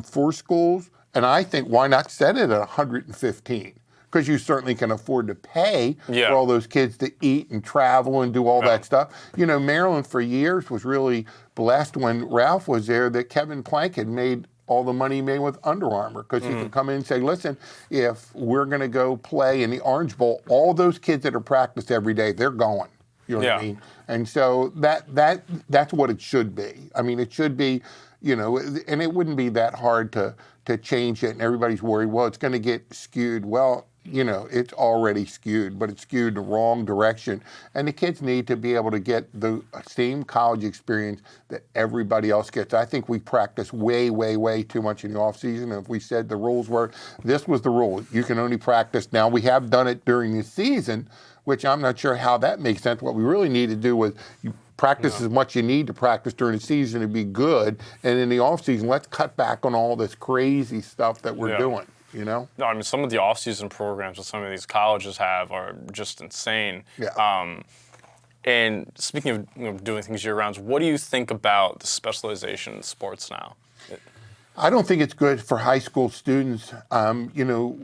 for schools. And I think, why not set it at 115? because you certainly can afford to pay Yeah. for all those kids to eat and travel and do all Yeah. that stuff. You know, Maryland for years was really blessed when Ralph was there that Kevin Plank had made all the money he made with Under Armour, because he could come in and say, listen, if we're going to go play in the Orange Bowl, all those kids that are practiced every day, they're going. You know what I mean? And so that's what it should be. I mean, it should be, you know, and it wouldn't be that hard to change it. And everybody's worried, well, it's going to get skewed. Well, you know, it's already skewed, but it's skewed the wrong direction. And the kids need to be able to get the same college experience that everybody else gets. I think we practice way, way, way too much in the off season. And if we said the rules were, this was the rule, you can only practice. Now, we have done it during the season, which I'm not sure how that makes sense. What we really need to do was you practice as much you need to practice during the season to be good. And in the off season, let's cut back on all this crazy stuff that we're doing. You know? No, I mean, some of the off-season programs that some of these colleges have are just insane. Yeah. And speaking of, you know, doing things year-round, what do you think about the specialization in sports now? I don't think it's good for high school students. You know,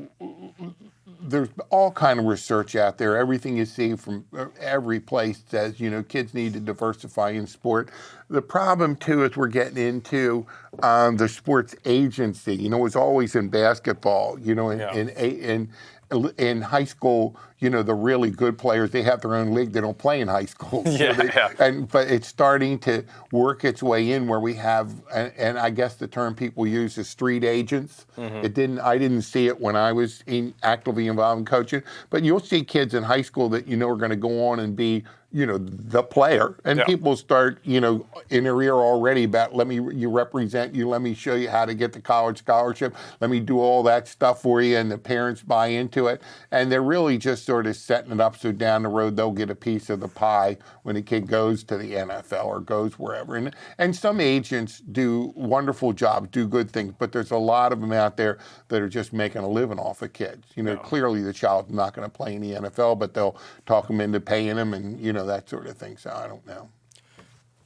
there's all kind of research out there. Everything you see from every place says, you know, kids need to diversify in sport. The problem, too, is we're getting into the sports agency. You know, it was always in basketball, you know, in high school, you know, the really good players, they have their own league. They don't play in high school. But it's starting to work its way in where we have, and I guess the term people use is street agents. I didn't see it when I was actively involved in coaching, but you'll see kids in high school that you know are going to go on and be, you know, the player, and people start, you know, in their ear already about, you represent you, let me show you how to get the college scholarship, let me do all that stuff for you, and the parents buy into it, and they're really just sort of setting it up so down the road they'll get a piece of the pie when the kid goes to the NFL or goes wherever. And some agents do wonderful jobs, do good things, but there's a lot of them out there that are just making a living off of kids. You know, clearly the child's not going to play in the NFL, but they'll talk them into paying them, and you know, that sort of thing. So I don't know.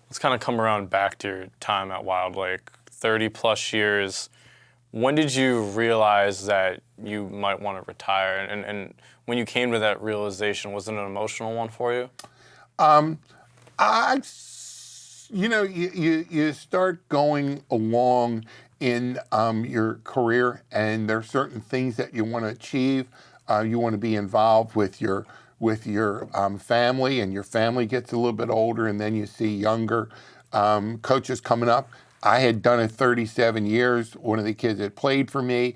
Let's kind of come around back to your time at Wilde Lake, 30 plus years. When did you realize that you might want to retire? And when you came to that realization, was it an emotional one for you? You know, you start going along in your career, and there are certain things that you want to achieve. You want to be involved with your family, and your family gets a little bit older, and then you see younger coaches coming up. I had done it 37 years. One of the kids that played for me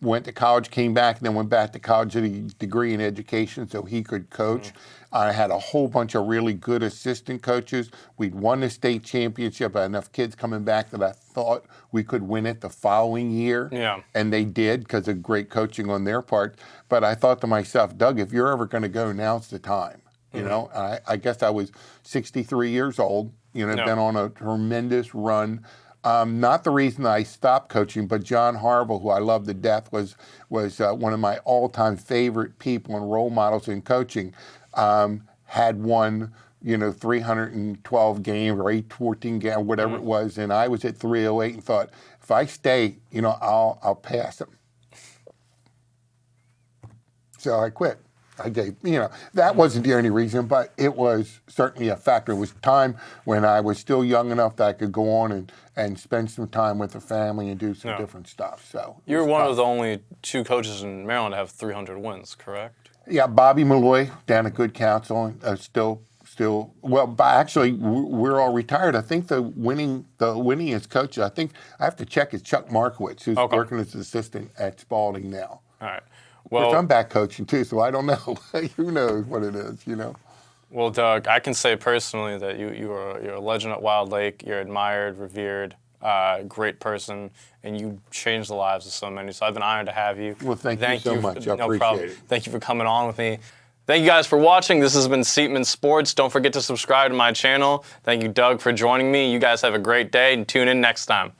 went to college, came back, and then went back to college with a degree in education so he could coach. I had a whole bunch of really good assistant coaches. We'd won the state championship. I had enough kids coming back that I thought we could win it the following year. And they did because of great coaching on their part. But I thought to myself, Doug, if you're ever going to go, now's the time. You know, I guess I was 63 years old. You know, been on a tremendous run. Not the reason I stopped coaching, but John Harville, who I love to death, was one of my all-time favorite people and role models in coaching. Had won, you know, 312 games or 814 games, whatever it was, and I was at 308 and thought, if I stay, you know, I'll pass him. So I quit. I gave, you know, that wasn't the only reason, but it was certainly a factor. It was time when I was still young enough that I could go on and spend some time with the family and do some different stuff. So you're one of the only two coaches in Maryland to have 300 wins, correct? Yeah, Bobby Malloy down at Good Counsel, still. Well, actually, we're all retired. I think the winningest coach, I think I have to check, is Chuck Markowitz, who's working as an assistant at Spalding now. All right. Well, I'm back coaching too, so I don't know. Who knows what it is, you know? Well, Doug, I can say personally that you're a legend at Wilde Lake. You're admired, revered, great person, and you changed the lives of so many. So I've been honored to have you. Well, thank you so much. I appreciate it. Thank you for coming on with me. Thank you guys for watching. This has been Seatman Sports. Don't forget to subscribe to my channel. Thank you, Doug, for joining me. You guys have a great day, and tune in next time.